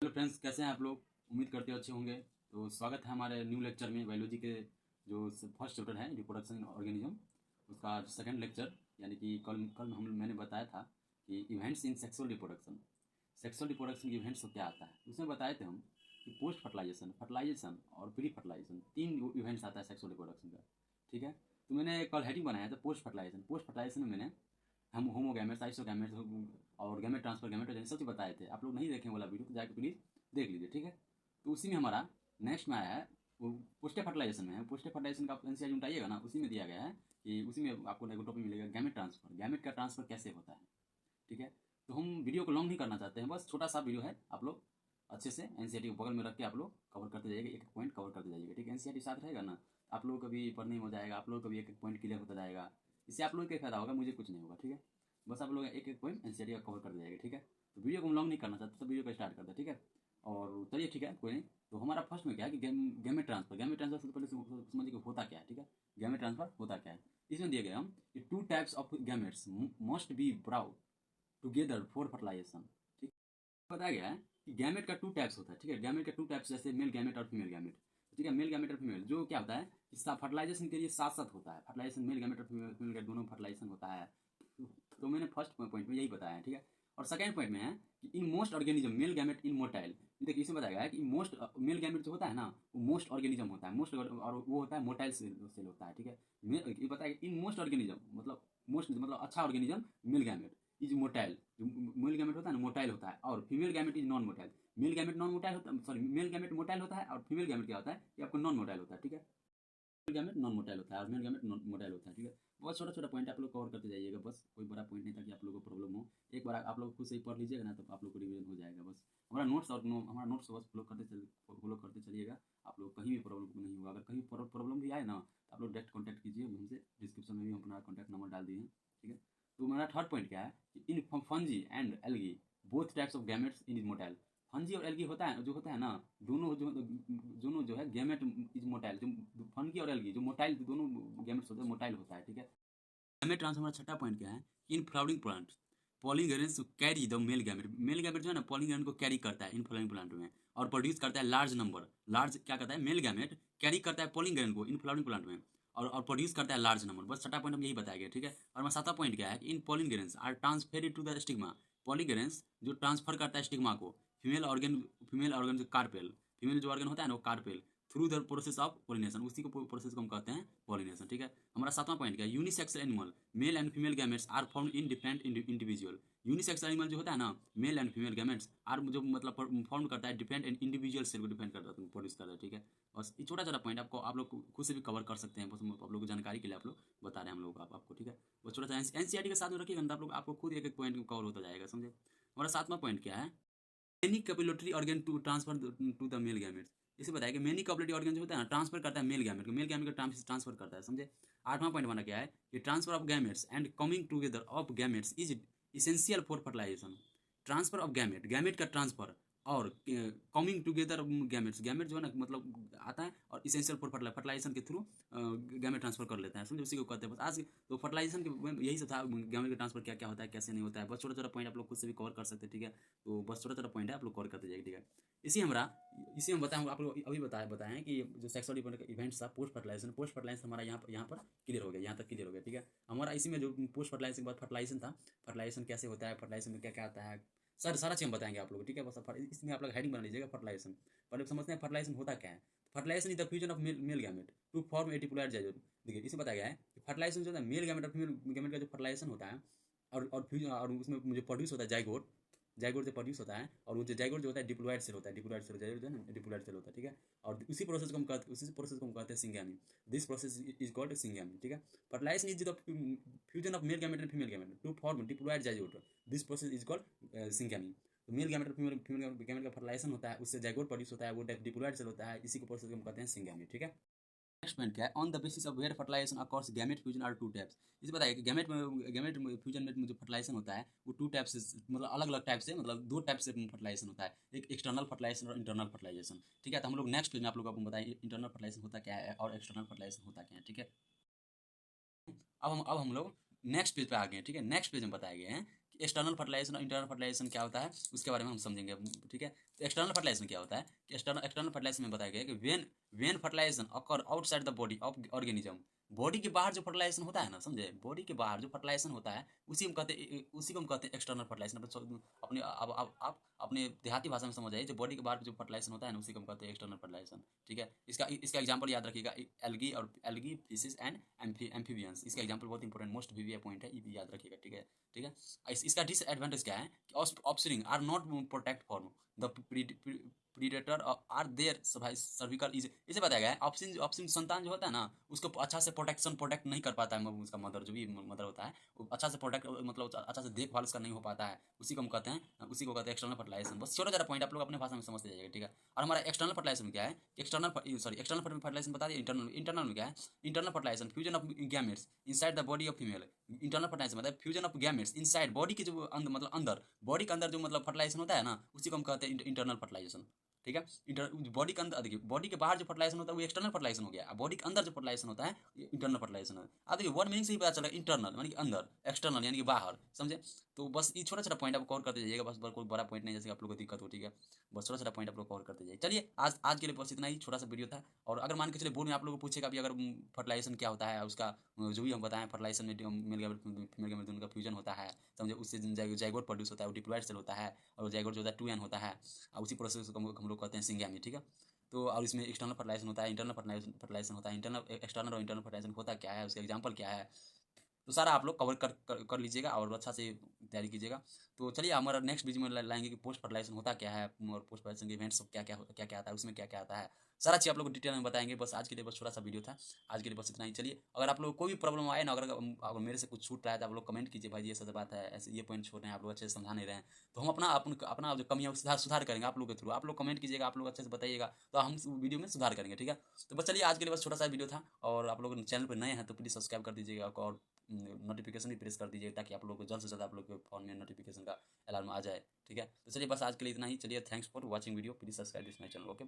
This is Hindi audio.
हेलो फ्रेंड्स, कैसे हैं आप लोग। उम्मीद करते हो अच्छे होंगे। तो स्वागत है हमारे न्यू लेक्चर में। बायोलॉजी के जो फर्स्ट चैप्टर है रिप्रोडक्शन ऑर्गेनिज्म, उसका सेकंड लेक्चर। यानी कि कल कल मैंने बताया था कि events in sexual reproduction, sexual reproduction के इवेंट्स को क्या आता है। उसमें बताए थे हम कि पोस्ट फर्टिलाइजेशन, फर्टिलाइजेशन और प्री फर्टिलाइजेशन, तीन इवेंट्स आता है सेक्सुअल रिप्रोडक्शन का। ठीक है, तो मैंने कल हेडिंग बनाया था पोस्ट फर्टिलाइजेशन। पोस्ट फर्टिलाइजेशन में मैंने हम होमोगैमेट्स, आइसोगैमेट्स और गैमेट ट्रांसफर, गैमेटोजेनेसिस सब चीज़ बताए थे। आप लोग नहीं देखें वाला वीडियो तो जाकर प्लीज़ देख लीजिए। ठीक है, तो उसी में हमारा नेक्स्ट में आया है वो पोस्टे फर्टिलाइजेशन में है। पोस्टे फर्टिलाइजेशन का आप एनसीईआरटी उठाइएगा ना, उसी में दिया गया है कि उसी में आपको एक टॉपिक मिलेगा गैमेट ट्रांसफर, गैमेट का ट्रांसफर कैसे होता है। ठीक है, तो हम वीडियो को लॉन्ग नहीं करना चाहते हैं, बस छोटा सा वीडियो है। आप लोग अच्छे से एनसीईआरटी को बगल में रख के आप लोग कवर करते जाइएगा, एक एक पॉइंट कवर करते जाइएगा। ठीक है, एनसीईआरटी साथ रहेगा ना, आप लोग कभी पढ़ने में हो जाएगा, आप लोग कभी एक एक पॉइंट क्लियर होता जाएगा। इससे आप लोग का फायदा होगा, मुझे कुछ नहीं होगा। ठीक है, बस आप लोग एक एक पॉइंट एनसीईआरटी का कवर करते जाएगा। ठीक है, तो वीडियो को हम लॉन्ग नहीं करना चाहते तो वीडियो को स्टार्ट करते हैं। ठीक है, और चलिए ठीक है, कोई नहीं। तो हमारा फर्स्ट में क्या है कि गैमेट ट्रांसफर, गैमेट ट्रांसफर सबसे पहले समझिए कि होता क्या है। ठीक है, गैमेट ट्रांसफर होता क्या है। इसमें दिया गया हम कि two types of gametes must be brought together for fertilization. ठीक है, बताया गया है कि गैमेट का टू टाइप्स होता है। ठीक है, गैमेट का टू टाइप्स जैसे मेल गैमेट और फीमेल गैमेट। ठीक है, मेल गैमेट और फीमेल जो क्या होता है कि फर्टिलाइजेशन के लिए साथ साथ होता है। फर्टिलाइजेशन मेल गैमेट और फीमेल गैमेट दोनों फर्टिलाइजेशन होता है। तो मैंने फर्स्ट पॉइंट में यही बताया है। ठीक है, और सेकंड पॉइंट में है कि in most organism male gamete in motile. देखिए इसमें बताया गया है कि मोस्ट मेल गैमेट जो होता है ना, वो मोस्ट ऑर्गेनिज्म होता है, मोस्ट, और वो होता है मोटाइल सेल होता है। ठीक है, ये बताया इन मोस्ट ऑर्गेनिज्म मतलब मोस्ट मतलब अच्छा organism male gamete is motile. जो मेल गैमेट होता है ना मोटाइल होता है, और female gamete is non motile. Male gamete non motile होता है, सॉरी मेल गैमेट मोटाइल होता है, और फीमेल गैमेट क्या होता है कि आपको नॉन मोटाइल होता है। ठीक है, गैमेट नॉन मोटाइल होता है और मेल गैमेट नॉन मोटाइल होता है। ठीक है, बहुत छोटा छोटा पॉइंट आप लोग कवर करते जाइएगा, बस कोई बड़ा पॉइंट नहीं, ताकि आप लोगों को प्रॉब्लम हो। एक बार आप लोग खुद से ही पढ़ लीजिएगा ना, तो आप लोग को रिवीजन हो जाएगा। बस हमारा नोट्स और हमारा नोट्स बस फॉलो करते चलिएगा। आप लोग कहीं भी प्रॉब्लम नहीं होगा। अगर कहीं प्रॉब्लम भी आए ना, तो आप लोग डायरेक्ट कॉन्टैक्ट कीजिए हमसे। डिस्क्रिप्शन में भी हम अपना कॉन्टैक्ट नंबर डाल दिए हैं। ठीक है, तो हमारा थर्ड पॉइंट क्या है कि in fungi and algae both types of gametes in is motile. Fungi और एल्गी होता है जो होता है ना, दोनों जो है गैमेट इज मोटाइल। जो फंगी और एल्गी जो मोटाइल, दोनों गैमेट्स होते हैं, मोटाइल होता है। ठीक है, गैमेट ट्रांसफर छठा पॉइंट क्या है, in flowering plant pollen grains carry the male gamete. Male gamete जो है ना पॉलीगेन को कैरी करता है इन फ्लावरिंग प्लांट में, और प्रोड्यूस करता है लार्ज नंबर। लार्ज क्या करता है, मेल गैमेट कैरी करता है पॉलीगेन को इन फ्लावरिंग प्लांट में, और प्रोड्यूस करता है लार्ज नंबर। बस छठा पॉइंट हम यही बताया गया। ठीक है, और हमारा सातवां पॉइंट क्या है, इन पॉलीगेनेस आर ट्रांसफेरेड टू द स्टिग्मा। पॉलीगेनेस जो ट्रांसफर करता है स्टिग्मा को फीमेल ऑर्गन जो कार्पेल, फीमेल जो ऑर्गन होता है ना वो carpel, through the process of pollination, उसी को प्रोसेस को हम कहते हैं पोलिनेशन। ठीक है, हमारा सातवां पॉइंट क्या है, unisexual animal male and female gametes are found in different individual. Unisexual animal जो होता है ना, male and female gametes are जो मतलब फाउंड करता है डिफरेंट एंड इंडिविजुअल सेल को डिफेंड करता है, प्रोड्यूस करता है। ठीक है, बस ये छोटा छोटा पॉइंट आपको आप लोग खुद से भी कवर कर सकते हैं। बस आप लोग को जानकारी के लिए आप लोग बता रहे हैं हम लोग आपको। ठीक है, बस छोटा सा एनसीईआरटी के साथ में रखिएगा, आप लोग आपको खुद एक एक पॉइंट कवर होता जाएगा, समझे। हमारा सातवां पॉइंट क्या है, many capillary organ to transfer to the male gametes. इसे बताया कि मेनी कैपिलरी ऑर्गन जो होता है ना ट्रांसफर करता है मेल गैमेट को, मेल गैमेट का ट्रांसफर करता है, समझे। आठवां पॉइंट बना क्या है कि transfer of gametes and coming together of gametes is essential for fertilization. Transfer of gamete, gamete का ट्रांसफर, और कमिंग टुगेदर गैमेट्स, गैमेट जो है ना मतलब आता है, और इसेंशियल फॉर फर्टिलाइजेशन के थ्रू गैमेट ट्रांसफर कर लेता है, समझे। उसी को कहते हैं बस आज। तो फर्टिलाइजेशन के यही सब था, गैमेट का ट्रांसफर क्या क्या होता है कैसे नहीं होता है, बस छोटा छोटा पॉइंट आप लोग खुद से भी कवर कर सकते हैं। ठीक है, तो बस छोटा छोटा पॉइंट है, आप लोग कवर करते जाइए। ठीक है, इसी में बताया आप लोग अभी बताएं कि जो सेक्सुअल इवेंट्स था पोस्ट फर्टिलाइजेशन हमारा यहाँ पर क्लियर हो गया, यहाँ तक क्लियर हो गया। ठीक है, हमारा इसी में जो पोस्ट फर्टिलाइजेशन के बाद फर्टिलाइजेशन था, फर्टिलाइजेशन कैसे होता है, फर्टिलाइजेशन में क्या क्या आता है, सर सारा चीज़ हम बताएंगे आप लोग। ठीक है, बस इसमें आप लोग हेडिंग बना लीजिएगा फर्टिलाइजेशन। पहले समझते हैं फर्टिलाइजेशन होता क्या है। Fertilization is the fusion of male gamete to form a diploid zygote. देखिए इसमें बताया गया है कि फर्टिलाइजेशन जो है मेल गैमेट और फीमेल गैमेट का जो फर्टिलाइजेशन होता है, और उसमें जो प्रोड्यूस होता है जाइगोट, जाइगोट से प्रोड्यूस होता है, और वो जो जाइगोट जो होता है डिप्लॉयड सेल होता है, डिप्लॉयड सेल जाइगोट जो है ना डिप्लॉयड सेल होता है। ठीक है, और उसी प्रोसेस को हम कहते हैं syngamy. This process is called syngamy. ठीक है, fertilization is the fusion of male gamete and female gamete to form diploid zygote. This process is called syngamy. तो मेल गैमेट और फीमेल गैमेट का फर्टिलाइजेशन होता है, उससे जाइगोट प्रोड्यूस होता है, वो डिप्लॉयड सेल होता है, इसी को प्रोसेस को हम कहते हैं सिंगैमी। ठीक है, नेक्स्ट पॉइंट क्या है, on the basis of where fertilization occurs gamete fusion are two types. इसे बताइए कि गैमेट फ्यूजन में जो फर्टिलाइजेशन होता है वो टू टाइप से, मतलब अलग अलग टाइप से, मतलब दो टाइप से फर्टिलाइजेशन होता है, एक एक्सटर्नल फर्टिलाइजेशन और इंटरनल फर्टिलाइजेशन। ठीक है, तो हम लोग नेक्स्ट पेज में आप लोग को बताएं इंटरनल फर्टिलाइजेशन होता क्या है और एक्सटर्नल फर्टिलाइजेशन होता क्या है। ठीक है, अब हम लोग नेक्स्ट पेज पे आ गए हैं। ठीक है, नेक्स्ट पेज में बताया गया है कि एक्सटर्नल फर्टिलाइजेशन और इंटरनल फर्टिलाइजेशन क्या होता है उसके बारे में हम समझेंगे, ठीक है। तो एक्सटर्नल फर्टिलाइजेशन क्या होता है कि एक्सटर्नल फर्टिलाइजेशन में बताया गया है कि when fertilization occur outside the body of organism, body के बाहर जो फर्टिलाइजेशन होता है ना, समझे, बॉडी के बाहर जो फर्टिलाइजेशन होता है उसी को हम कहते हैं एक्सटर्नल फर्टिलाइजेशन। अपने अब आप अपने देहाती भाषा में समझ आइए, जो बॉडी के बाहर जो फर्टिलाइजेशन होता है ना उसी को हम कहते हैं एक्सटर्नल फर्टिलाइजेशन, ठीक है। इसका एग्जांपल याद रखिएगा, एल्गी फिशेस एंड एम्फीबियंस, इसका एग्जांपल बहुत इंपॉर्टेंट मोस्ट वीवीआई पॉइंट है, ये भी याद रखिएगा, ठीक है, ठीक है। इसका डिसएडवांटेज क्या है कि offspring are not protect from the predator are their survival is, इसे बताया गया है ऑप्शन संतान जो होता है ना उसको अच्छा से प्रोटेक्ट नहीं कर पाता है, उसका मदर जो भी मदर होता है वो अच्छा से प्रोटेक्ट मतलब अच्छा से देखभाल उसका नहीं हो पाता है, उसी को हम कहते हैं एक्सटर्नल फर्टिलाइजेशन। बस छोटा छोटा पॉइंट आप लोग अपने भाषा में समझते जाइएगा, ठीक है। और हमारा एक्सटर्नल फर्टिलाइजेशन क्या है, एक्सटर्नल फर्टिलाइजेशन बता दिए। इंटरनल में क्या है, internal fertilization fusion of gametes inside the body of female. Internal fertilization मतलब fusion of gametes inside body के जो मतलब अंदर, बॉडी के अंदर जो मतलब फर्टिलाइजेशन होता है ना उसी को हम कहते हैं इंटरनल फर्टिलाइजेशन, ठीक है। बॉडी के अंदर देखिए, बॉडी के बाहर जो फर्टिलाइजेशन होता है वो एक्सटर्नल फर्टिलाइजेशन हो गया, बॉडी के अंदर जो फर्टिलाइजेशन होता है ये इंटरनल फर्टिलाइजेशन है। अब देखिए वर्ड मीनिंग से ही पता चला इंटरनल यानी कि अंदर, एक्सटर्नल यानी कि बाहर, समझे। तो बस ये छोटा छोटा पॉइंट आप कवर करते जाइएगा, बस कोई बड़ा पॉइंट नहीं जैसे आप लोग को दिक्कत हो, ठीक है। बस छोटा छोटा पॉइंट आप लोग कवर करते जाइए। चलिए आज के लिए बस इतना ही छोटा सा वीडियो था। और अगर मान के चलिए बोर्ड में आप लोग को पूछेगा भी अगर फर्टिलाइजेशन क्या होता है, उसका जो भी हम बताएं फर्टिलाइजेशन में मेल फीमेल गैमेट दोनों का फ्यूजन होता है, समझे, उससे जाइगोट प्रोड्यूस होता है, वो डिप्लॉयड सेल होता है, और जाइगोट जो होता है 2n होता है, और उसी प्रोसेस को हम लोग कहते हैं सिंगैमी, ठीक है। तो और इसमें एक्सटर्नल फर्टिलाइजेशन होता है, इंटरनल फर्टिलाइजेशन होता है, एक्सटर्नल और इंटरनल फर्टिलाइजेशन होता क्या है, उसका एग्जाम्पल क्या है, तो सारा आप लोग कवर कर लीजिएगा और अच्छा से तैयारी कीजिएगा। तो चलिए हमारा नेक्स्ट वीडियो में लाएंगे कि पोस्ट फर्टिलाइजेशन होता क्या है और पोस्ट फर्टिलाइजेशन के इवेंट्स क्या क्या आता है, उसमें क्या क्या आता है, सारा चीज़ आप लोग को डिटेल में बताएंगे। बस आज के लिए बस छोटा सा वीडियो था, आज के लिए बस इतना ही। चलिए अगर आप लोग कोई भी प्रॉब्लम आए ना, अगर मेरे से कुछ छूट रहा है तो आप लोग कमेंट कीजिए, भाई ये सच बात है, ऐसे ये पॉइंट छोड़ रहे हैं आप लोग, अच्छे से समझा नहीं रहे हैं, तो हम अपना जो कमी है सुधार करेंगे आप लोग के थ्रू। आप लोग कमेंट कीजिएगा, आप लोग अच्छे से बताइएगा तो हम वीडियो में सुधार करेंगे, ठीक है। तो बस चलिए आज के लिए बस छोटा सा वीडियो था, और आप लोग चैनल पर नए हैं तो प्लीज़ सब्सक्राइब कर दीजिएगा और नोटिफिकेशन भी प्रेस कर दीजिए ताकि आप लोग को जल्द से जल्द आप लोग के फोन में नोटिफिकेशन का अलार्म आ जाए, ठीक है। तो चलिए बस आज के लिए इतना ही। चलिए thanks for watching video, please subscribe this my channel, okay.